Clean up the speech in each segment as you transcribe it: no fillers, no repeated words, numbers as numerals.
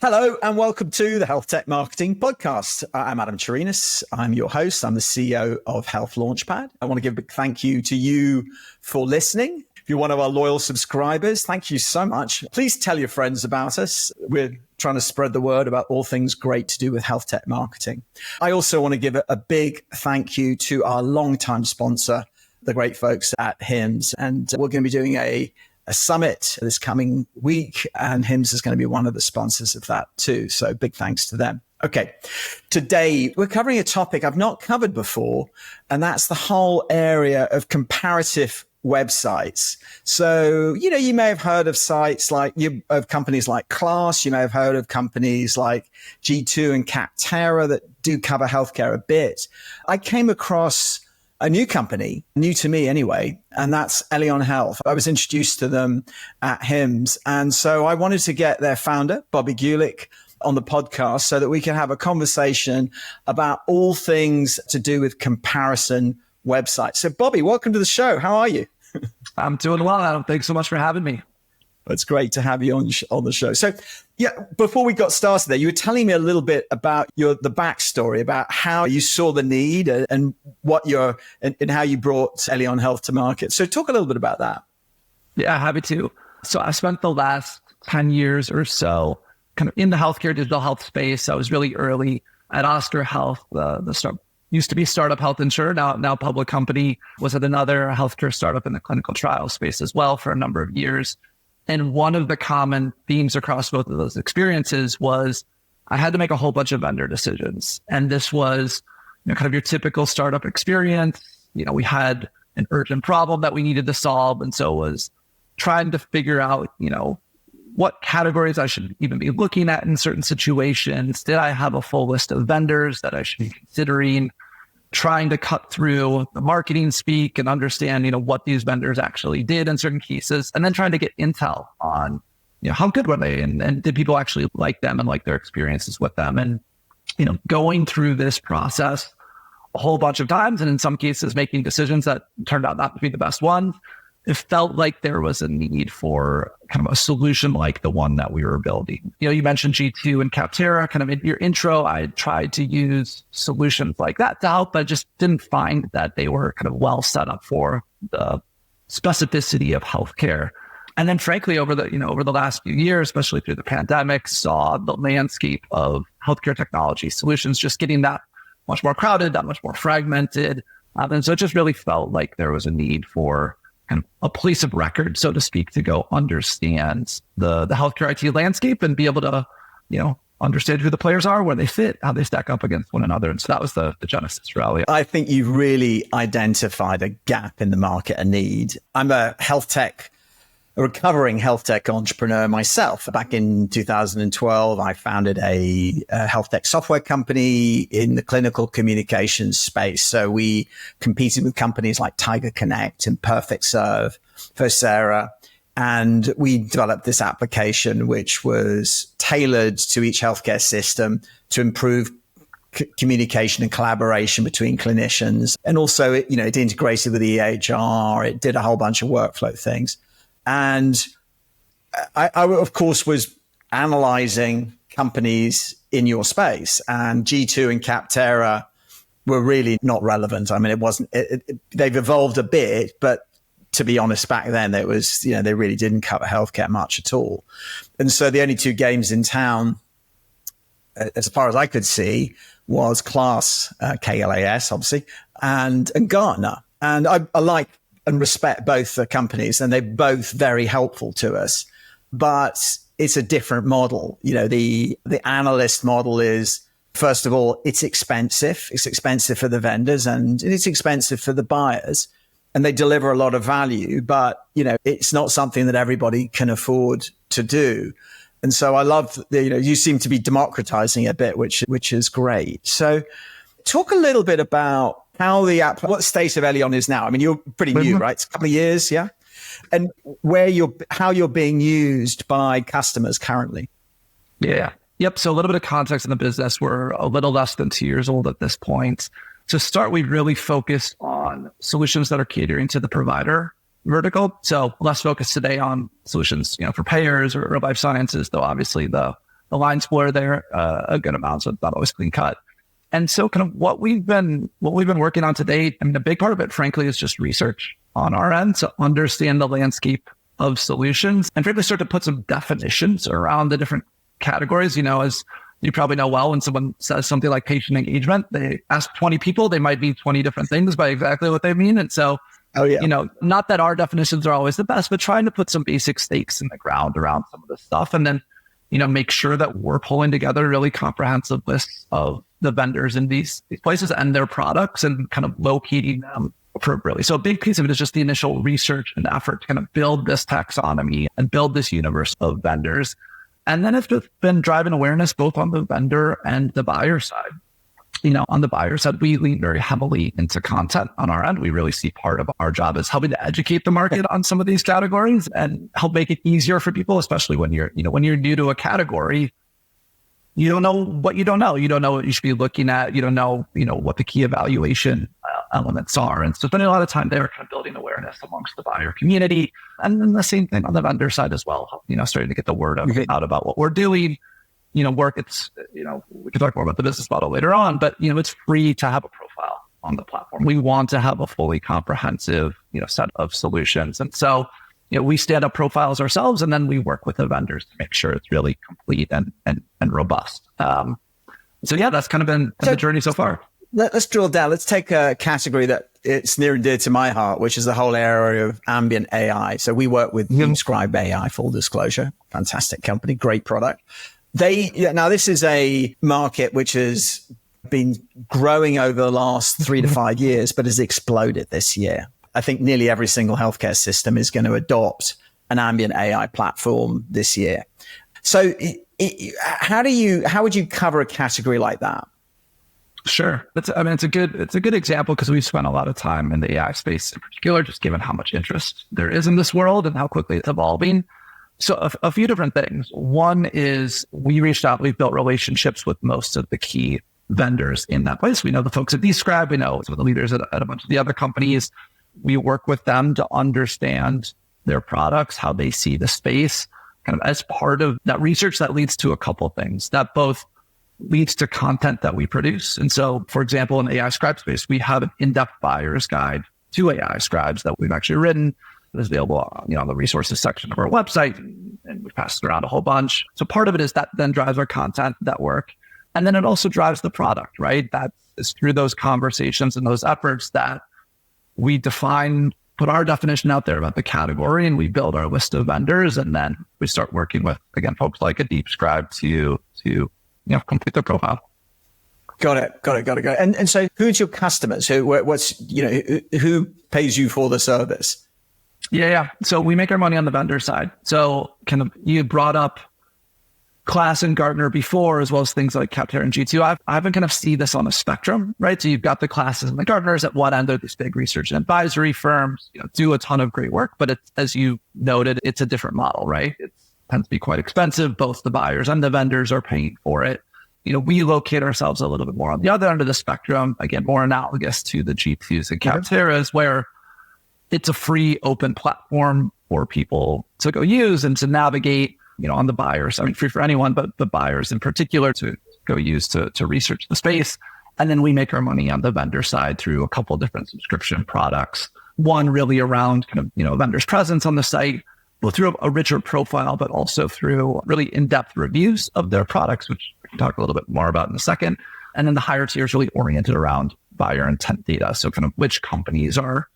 Hello and welcome to the Healthtech Marketing Podcast. I'm Adam Chirinas. I'm your host. I'm the CEO of Health Launchpad. I want to give a big thank you to you for listening. If you're one of our loyal subscribers, thank you so much. Please tell your friends about us. We're trying to spread the word about all things great to do with health tech marketing. I also want to give a big thank you to our longtime sponsor, the great folks at HIMSS. And we're going to be doing a summit this coming week, and HIMSS is going to be one of the sponsors of that too. So big thanks to them. Okay, today we're covering a topic I've not covered before, and that's the whole area of comparative websites. So, you may have heard of sites of companies like Class. You may have heard of companies like G2 and Capterra that do cover healthcare a bit. I came across a new company, new to me anyway, and that's Elion Health. I was introduced to them at HIMSS. And so I wanted to get their founder, Bobby Gulick, on the podcast so that we can have a conversation about all things to do with comparison websites. So Bobby, welcome to the show. How are you? I'm doing well, Adam. Thanks so much for having me. It's great to have you on the show. So, before we got started there, you were telling me a little bit about the backstory, about how you saw the need and and how you brought Elion Health to market. So talk a little bit about that. Yeah, happy to. So I spent the last 10 years or so kind of in the healthcare digital health space. I was really early at Oscar Health, used to be startup health insurer, now public company, was at another healthcare startup in the clinical trial space as well for a number of years. And one of the common themes across both of those experiences was I had to make a whole bunch of vendor decisions. And this was kind of your typical startup experience. We had an urgent problem that we needed to solve. And so it was trying to figure out, what categories I should even be looking at in certain situations. Did I have a full list of vendors that I should be considering? Trying to cut through the marketing speak and understand, what these vendors actually did in certain cases, and then trying to get intel on, how good were they and did people actually like them and like their experiences with them? And, going through this process a whole bunch of times, and in some cases making decisions that turned out not to be the best ones, it felt like there was a need for kind of a solution like the one that we were building. You mentioned G2 and Capterra. Kind of in your intro, I tried to use solutions like that to help, but I just didn't find that they were kind of well set up for the specificity of healthcare. And then frankly, over the last few years, especially through the pandemic, saw the landscape of healthcare technology solutions just getting that much more crowded, that much more fragmented. And so it just really felt like there was a need for kind of a place of record, so to speak, to go understand the healthcare IT landscape and be able to, understand who the players are, where they fit, how they stack up against one another. And so that was the genesis for Elion. I think you've really identified a gap in the market, a need. I'm a recovering health tech entrepreneur myself. Back in 2012, I founded a health tech software company in the clinical communications space. So we competed with companies like Tiger Connect and Perfect Serve, Vocera, and we developed this application which was tailored to each healthcare system to improve communication and collaboration between clinicians. And also, it integrated with EHR. It did a whole bunch of workflow things. And I, of course, was analyzing companies in your space, and G2 and Capterra were really not relevant. I mean, they've evolved a bit, but to be honest, back then it was, they really didn't cover healthcare much at all. And so the only two games in town, as far as I could see, was Class, KLAS, obviously, and Gartner. And I like and respect both the companies, and they're both very helpful to us. But it's a different model. The analyst model is, first of all, it's expensive. It's expensive for the vendors and it's expensive for the buyers, and they deliver a lot of value, but it's not something that everybody can afford to do. And so I love you seem to be democratizing it a bit, which is great. So talk a little bit about what the state of Elion is now. I mean, you're pretty new, right? It's a couple of years, yeah? And how you're being used by customers currently. Yeah. Yep. So a little bit of context in the business. We're a little less than 2 years old at this point. To start, we really focused on solutions that are catering to the provider vertical. So less focused today on solutions, for payers or life sciences, though obviously the the lines blur there a good amount, so it's not always clean cut. And so kind of what we've been working on to date, I mean, a big part of it, frankly, is just research on our end to understand the landscape of solutions and frankly start to put some definitions around the different categories. As you probably know well, when someone says something like patient engagement, they ask 20 people, they might mean 20 different things by exactly what they mean. And so, not that our definitions are always the best, but trying to put some basic stakes in the ground around some of this stuff. And then, make sure that we're pulling together really comprehensive lists of the vendors in these places and their products and kind of locating them appropriately. So a big piece of it is just the initial research and effort to kind of build this taxonomy and build this universe of vendors. And then it's just been driving awareness both on the vendor and the buyer side. On the buyer side, we lean very heavily into content on our end. We really see part of our job is helping to educate the market on some of these categories and help make it easier for people, especially when you're new to a category. You don't know what you don't know. You don't know what you should be looking at. You don't know, what the key evaluation elements are. And so spending a lot of time there kind of building awareness amongst the buyer community. And then the same thing on the vendor side as well, starting to get the word out about what we're doing. We can talk more about the business model later on, but, it's free to have a profile on the platform. We want to have a fully comprehensive, set of solutions. And so, we stand up profiles ourselves, and then we work with the vendors to make sure it's really complete and robust. That's kind of been the journey so far. Let's drill down. Let's take a category that it's near and dear to my heart, which is the whole area of ambient AI. So we work with Describe AI, full disclosure, fantastic company, great product. Now this is a market which has been growing over the last 3 to 5 years, but has exploded this year. I think nearly every single healthcare system is going to adopt an ambient AI platform this year. So how would you cover a category like that? Sure. It's a good example because we've spent a lot of time in the AI space in particular, just given how much interest there is in this world and how quickly it's evolving. So a few different things. One is we reached out, we've built relationships with most of the key vendors in that place. We know the folks at Describe, we know some of the leaders at a bunch of the other companies. We work with them to understand their products, how they see the space, kind of as part of that research that leads to a couple of things that both leads to content that we produce. And so, for example, in the AI scribe space, we have an in-depth buyer's guide to AI scribes that we've actually written. It is available on the resources section of our website, and we pass it around a whole bunch. So part of it is that then drives our content network. And then it also drives the product, right? That is through those conversations and those efforts that we put our definition out there about the category, and we build our list of vendors. And then we start working with, again, folks like a Describe to complete their profile. Got it. And so who's your customers? Who pays you for the service? Yeah. So we make our money on the vendor side. So you brought up KLAS and Gartner before, as well as things like Capterra and G2. I haven't kind of see this on a spectrum, right? So you've got the KLASs and the Gartners at one end. They're these big research and advisory firms, do a ton of great work, but it's, as you noted, it's a different model, right? It tends to be quite expensive. Both the buyers and the vendors are paying for it. We locate ourselves a little bit more on the other end of the spectrum, again, more analogous to the G2s and Capterras, where it's a free open platform for people to go use and to navigate, on the buyers. Free for anyone, but the buyers in particular to go use to research the space. And then we make our money on the vendor side through a couple of different subscription products. One really around kind of, vendor's presence on the site, both through a richer profile, but also through really in-depth reviews of their products, which we can talk a little bit more about in a second. And then the higher tier is really oriented around buyer intent data. So kind of which companies are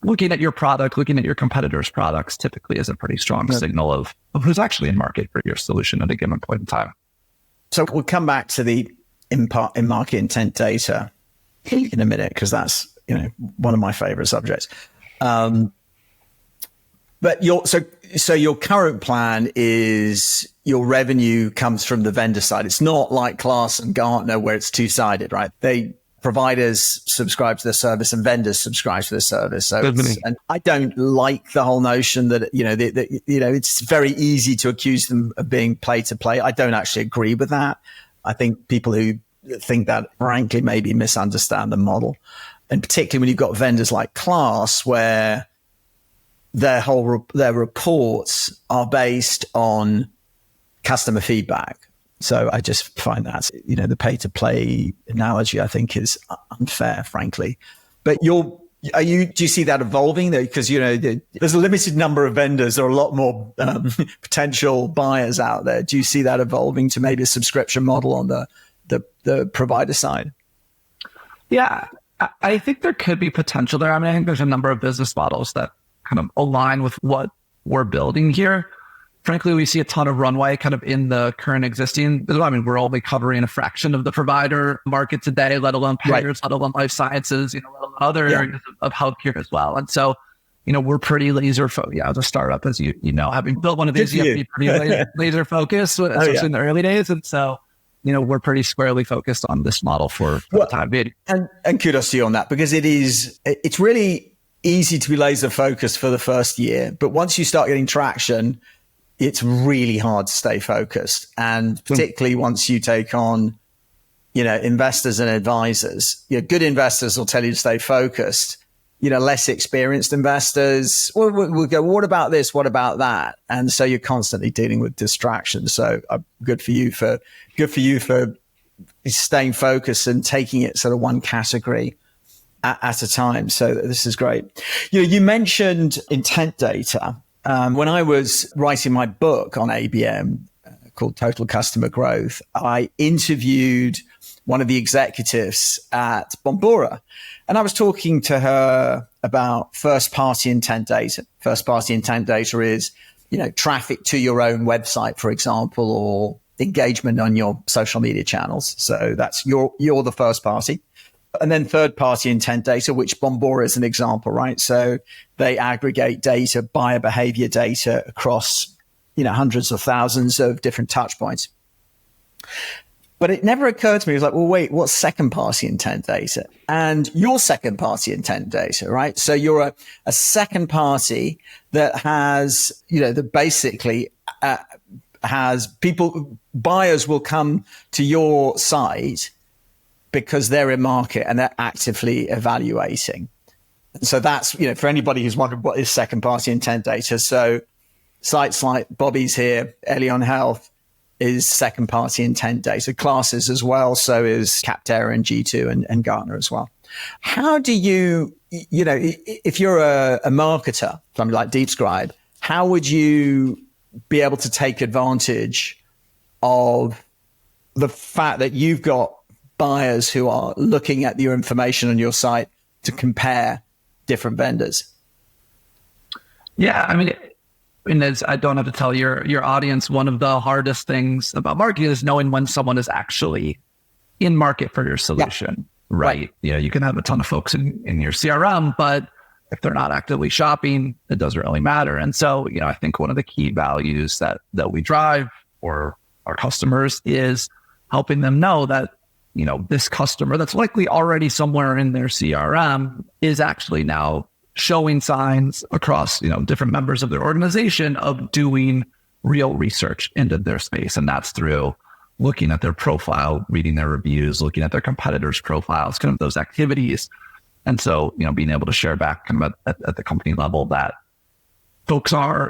looking at your product, looking at your competitors' products typically is a pretty strong signal of who's actually in market for your solution at a given point in time. So we'll come back to the in-market intent data in a minute, because that's, one of my favorite subjects. But your current plan is your revenue comes from the vendor side. It's not like KLAS and Gartner where it's two-sided, right? Providers subscribe to the service and vendors subscribe to the service. So and I don't like the whole notion that, it's very easy to accuse them of being play to play. I don't actually agree with that. I think people who think that, frankly, maybe misunderstand the model. And particularly when you've got vendors like KLAS, where their reports are based on customer feedback. So I just find that, the pay to play analogy, I think, is unfair, frankly. But do you see that evolving though? Because, there's a limited number of vendors. There are a lot more potential buyers out there. Do you see that evolving to maybe a subscription model on the provider side? Yeah, I think there could be potential there. I mean, I think there's a number of business models that kind of align with what we're building here. Frankly, we see a ton of runway kind of in the current existing. I mean, we're only covering a fraction of the provider market today, let alone payers, right, let alone life sciences, let alone other areas of healthcare as well. And so, we're pretty laser focused. As a startup, as you know, having built one of these, you have to be pretty laser focused, especially in the early days. And so, we're pretty squarely focused on this model for the time being. And kudos to you on that, because it's really easy to be laser focused for the first year. But once you start getting traction, it's really hard to stay focused. And particularly once you take on, investors and advisors, good investors will tell you to stay focused. Less experienced investors will go, what about this? What about that? And so you're constantly dealing with distractions. So good for you for staying focused and taking it sort of one category at a time. So this is great. You mentioned intent data. When I was writing my book on ABM called Total Customer Growth, I interviewed one of the executives at Bombora, and I was talking to her about first-party intent data. First-party intent data is, traffic to your own website, for example, or engagement on your social media channels. So that's you're the first party. And then third-party intent data, which Bombora is an example, right? So they aggregate data, buyer behavior data across, hundreds of thousands of different touch points. But it never occurred to me. It was like, well, wait, what's second-party intent data? And your second-party intent data, right? So you're a second party that has, that basically has buyers will come to your site because they're in market and they're actively evaluating. So that's, for anybody who's wondering what is second party intent data. So sites like Bobby's here, Elion Health is second party intent data. Classes as well. So is Capterra and G2 and Gartner as well. How do you, if you're a marketer, something like DeepScribe, how would you be able to take advantage of the fact that you've got buyers who are looking at your information on your site to compare different vendors? Yeah, I mean, and as I don't have to tell your audience, one of the hardest things about marketing is knowing when someone is actually in market for your solution, right? You can have a ton of folks in your CRM, but if they're not actively shopping, it doesn't really matter. And so, I think one of the key values that we drive for our customers is helping them know that this customer that's likely already somewhere in their CRM is actually now showing signs across, different members of their organization of doing real research into their space. And that's through looking at their profile, reading their reviews, looking at their competitors' profiles, kind of those activities. And so, being able to share back kind of at the company level that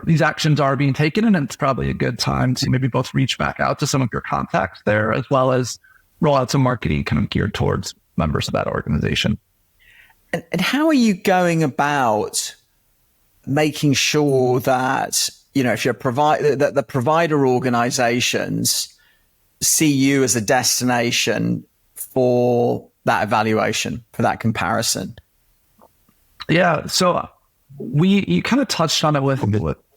these actions are being taken. And it's probably a good time to maybe both reach back out to some of your contacts there, as well as roll out some marketing kind of geared towards members of that organization. And how are you going about making sure that, if you're that the provider organizations see you as a destination for that evaluation, for that comparison? Yeah. So you kind of touched on it with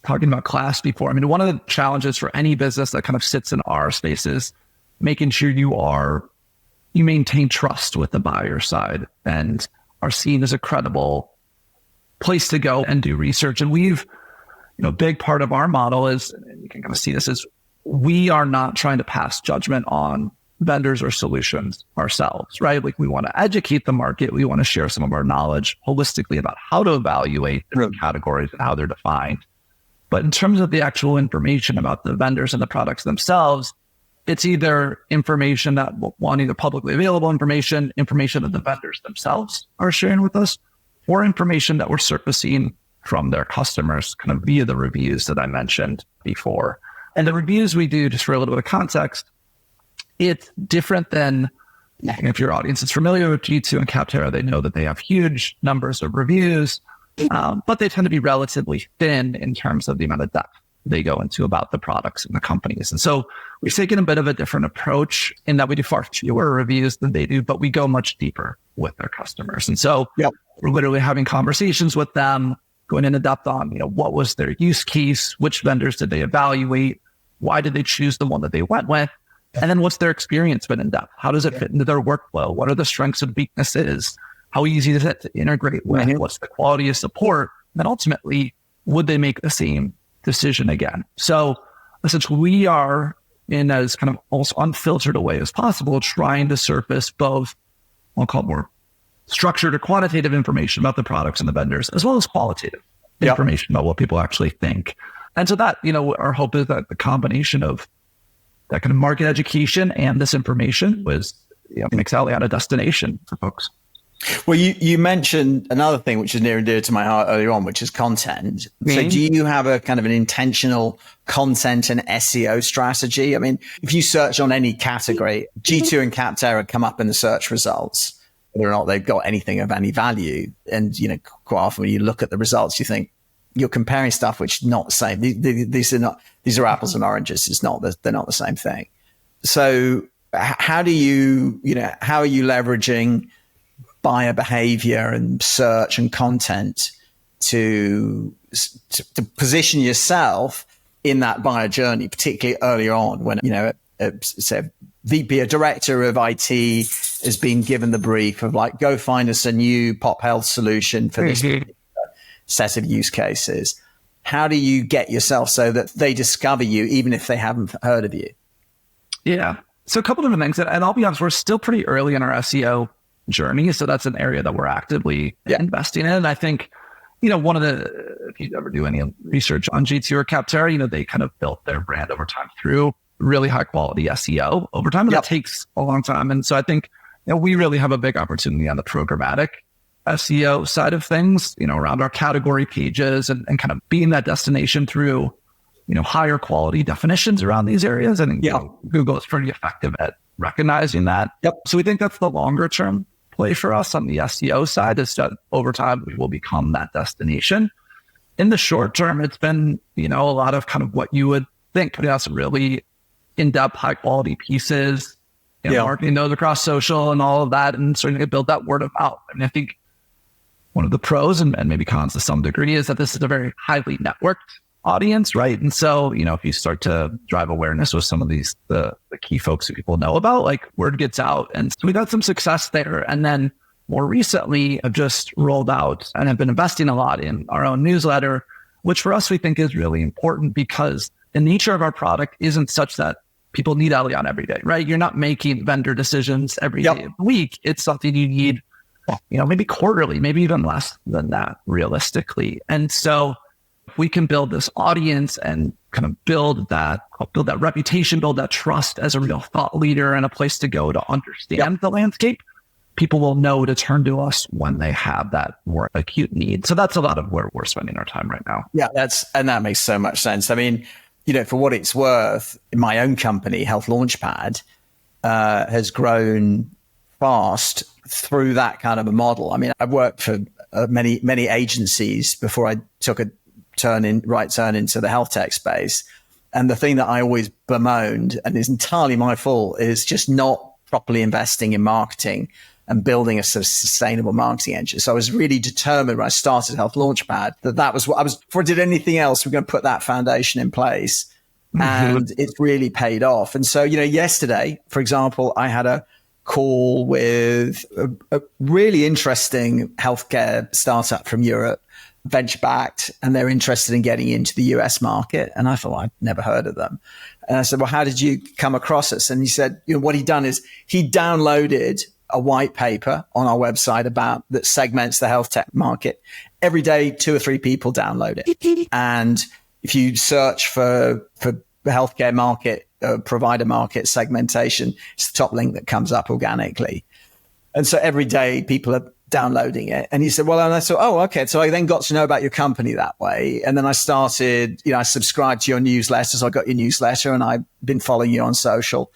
talking about class before. I mean, one of the challenges for any business that kind of sits in our space is making sure you maintain trust with the buyer side and are seen as a credible place to go and do research. And we've, a big part of our model is, and you can kind of see this, is we are not trying to pass judgment on vendors or solutions ourselves, right? Like we want to educate the market. We want to share some of our knowledge holistically about how to evaluate different categories and how they're defined. But in terms of the actual information about the vendors and the products themselves, it's either information that either publicly available information that the vendors themselves are sharing with us, or information that we're surfacing from their customers kind of via the reviews that I mentioned before. And the reviews we do, just for a little bit of context, it's different than, if your audience is familiar with G2 and Capterra, they know that they have huge numbers of reviews, but they tend to be relatively thin in terms of the amount of depth they go into about the products and the companies. And so we've taken a bit of a different approach in that we do far fewer reviews than they do, but we go much deeper with their customers. And so we're literally having conversations with them, going into depth on, what was their use case, which vendors did they evaluate, why did they choose the one that they went with, and then what's their experience been in depth? How does it fit into their workflow? What are the strengths and weaknesses? How easy is it to integrate with? What's the quality of support? And then ultimately, would they make the same decision again? So essentially, we are in as kind of almost unfiltered a way as possible, trying to surface both, I'll call it more structured or quantitative information about the products and the vendors, as well as qualitative information about what people actually think. And so that, our hope is that the combination of that kind of market education and this information makes Allianz a destination for folks. Well, you mentioned another thing which is near and dear to my heart earlier on, which is content. So do you have a kind of an intentional content and SEO strategy? I mean, if you search on any category, G2 and Capterra come up in the search results, whether or not they've got anything of any value. And, quite often when you look at the results, you think you're comparing stuff which is not the same. These are apples and oranges. They're not the same thing. So how are you leveraging buyer behavior and search and content to position yourself in that buyer journey, particularly early on when, say a VP, a director of IT has been given the brief of like, go find us a new pop health solution for this set of use cases. How do you get yourself so that they discover you, even if they haven't heard of you? Yeah. So a couple different things. And I'll be honest, we're still pretty early in our SEO journey. So that's an area that we're actively investing in. And I think, if you ever do any research on G2 or Capterra, they kind of built their brand over time through really high quality SEO over time. And that takes a long time. And so I think, we really have a big opportunity on the programmatic SEO side of things, around our category pages and kind of being that destination through, higher quality definitions around these areas. And Google is pretty effective at recognizing that. So we think that's the longer term play for us on the SEO side, is that over time we will become that destination. In the short term, it's been, a lot of kind of what you would think, putting out some really in-depth, high quality pieces, marketing those across social and all of that, and starting to build that word of mouth. I mean, I think one of the pros and maybe cons to some degree is that this is a very highly networked audience, right? And so, if you start to drive awareness with some of these, the key folks that people know about, like word gets out. And so we got some success there. And then more recently, I've just rolled out and have been investing a lot in our own newsletter, which for us, we think is really important because the nature of our product isn't such that people need Allianz every day, right? You're not making vendor decisions every day of the week. It's something you need, maybe quarterly, maybe even less than that realistically. And so if we can build this audience and kind of build that reputation, build that trust as a real thought leader and a place to go to understand the landscape, people will know to turn to us when they have that more acute need. So that's a lot of where we're spending our time right now. Yeah, that makes so much sense. I mean, for what it's worth, my own company, Health Launchpad, has grown fast through that kind of a model. I mean, I've worked for many agencies before I took a right turn into the health tech space. And the thing that I always bemoaned, and is entirely my fault, is just not properly investing in marketing and building a sort of sustainable marketing engine. So I was really determined when I started Health Launchpad that was what I was, before I did anything else, we're going to put that foundation in place. And it's really paid off. And so, yesterday, for example, I had a call with a really interesting healthcare startup from Europe, venture backed, and they're interested in getting into the US market. And I thought, I'd never heard of them. And I said, well, how did you come across us? And he said, what he'd done is he downloaded a white paper on our website that segments the health tech market. Every day, 2 or 3 people download it. And if you search for healthcare market, provider market segmentation, it's the top link that comes up organically. And so every day people are downloading it. And he said, well, and I thought, oh, okay. So I then got to know about your company that way. And then I started, I subscribed to your newsletter. So I got your newsletter and I've been following you on social.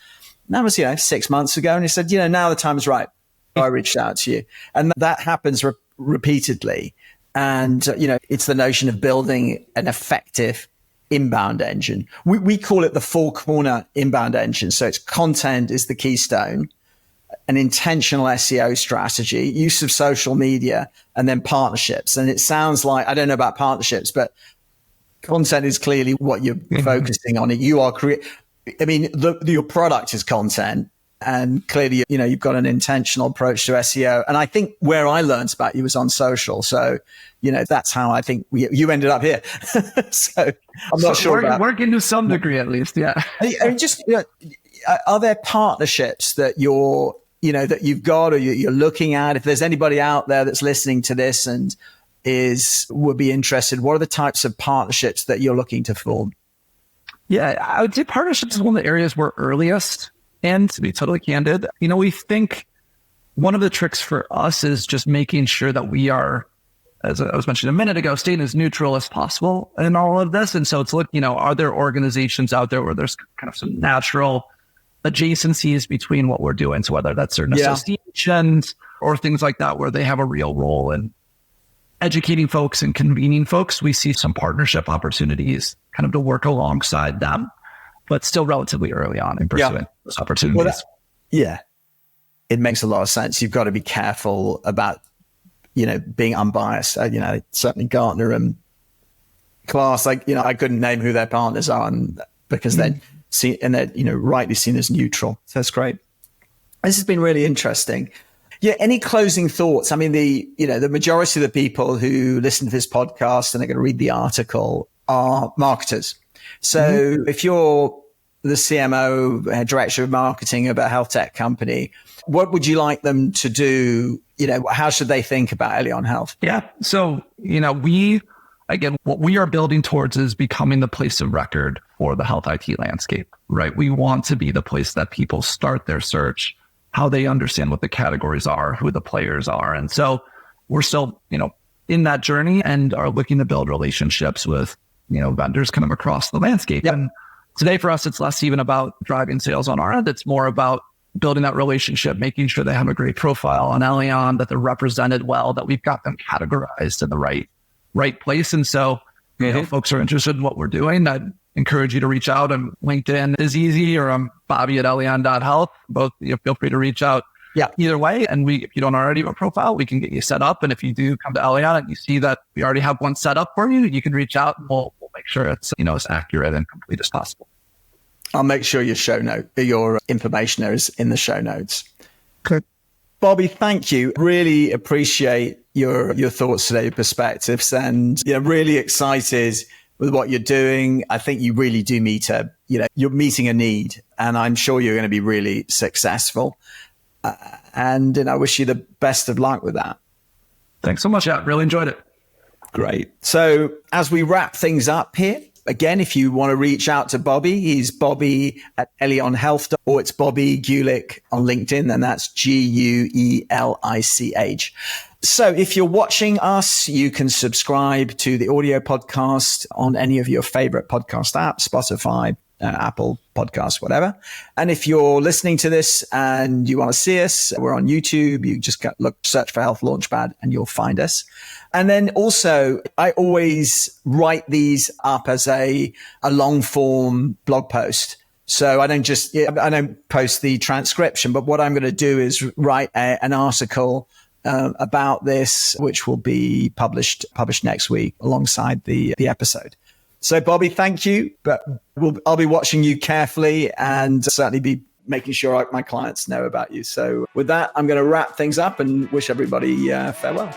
That was, 6 months ago. And he said, now the time is right. I reached out to you. And that happens repeatedly. And, it's the notion of building an effective inbound engine. We call it the four corner inbound engine. So it's content is the keystone, an intentional SEO strategy, use of social media, and then partnerships. And it sounds like, I don't know about partnerships, but content is clearly what you're focusing on. You are your product is content, and clearly, you've got an intentional approach to SEO. And I think where I learned about you was on social. So, that's how I think you ended up here. So I'm not sure. Working to some degree, at least. Yeah. Are there partnerships that that you've got or you're looking at? If there's anybody out there that's listening to this and would be interested, what are the types of partnerships that you're looking to form? Yeah, I would say partnerships is one of the areas we're earliest. And to be totally candid, we think one of the tricks for us is just making sure that we are, as I was mentioning a minute ago, staying as neutral as possible in all of this. And so it's are there organizations out there where there's kind of some natural adjacencies between what we're doing? So whether that's certain associations or things like that, where they have a real role in educating folks and convening folks, we see some partnership opportunities kind of to work alongside them, but still relatively early on in pursuing those opportunities. Well, it makes a lot of sense. You've got to be careful about, being unbiased. Certainly Gartner and Class, I couldn't name who their partners are because they're rightly seen as neutral. So that's great. This has been really interesting. Yeah. Any closing thoughts? I mean, the majority of the people who listen to this podcast and are going to read the article are marketers. So if you're the CMO, director of marketing of a health tech company, what would you like them to do? How should they think about Elion Health? Yeah. So, what we are building towards is becoming the place of record for the health IT landscape, right? We want to be the place that people start their search, how they understand what the categories are, who the players are. And so we're still, in that journey and are looking to build relationships with, vendors kind of across the landscape. Yep. And today for us, it's less even about driving sales on our end. It's more about building that relationship, making sure they have a great profile on Elion, that they're represented well, that we've got them categorized in the right place. And so, if folks are interested in what we're doing, I'd encourage you to reach out. And LinkedIn is easy, or I'm Bobby@Elion.health. Both, feel free to reach out. Yeah. Either way. And if you don't already have a profile, we can get you set up. And if you do come to Elion and you see that we already have one set up for you, you can reach out and we'll make sure it's, as accurate and complete as possible. I'll make sure your information there is in the show notes. Okay. Bobby, thank you. Really appreciate your thoughts today, your perspectives, and really excited with what you're doing. I think you really do you're meeting a need, and I'm sure you're going to be really successful. And I wish you the best of luck with that. Thanks so much. Yeah, really enjoyed it. Great. So as we wrap things up here, again, if you want to reach out to Bobby, he's Bobby at Elion Health, or it's Bobby Gulick on LinkedIn, and that's Guelich. So if you're watching us, you can subscribe to the audio podcast on any of your favorite podcast apps, Spotify, Apple Podcasts, whatever. And if you're listening to this and you want to see us, we're on YouTube. You just search for Health Launchpad and you'll find us. And then also, I always write these up as a long form blog post. So I don't post the transcription, but what I'm going to do is write an article about this, which will be published next week alongside the episode. So Bobby, thank you. But I'll be watching you carefully and certainly be making sure my clients know about you. So with that, I'm going to wrap things up and wish everybody farewell.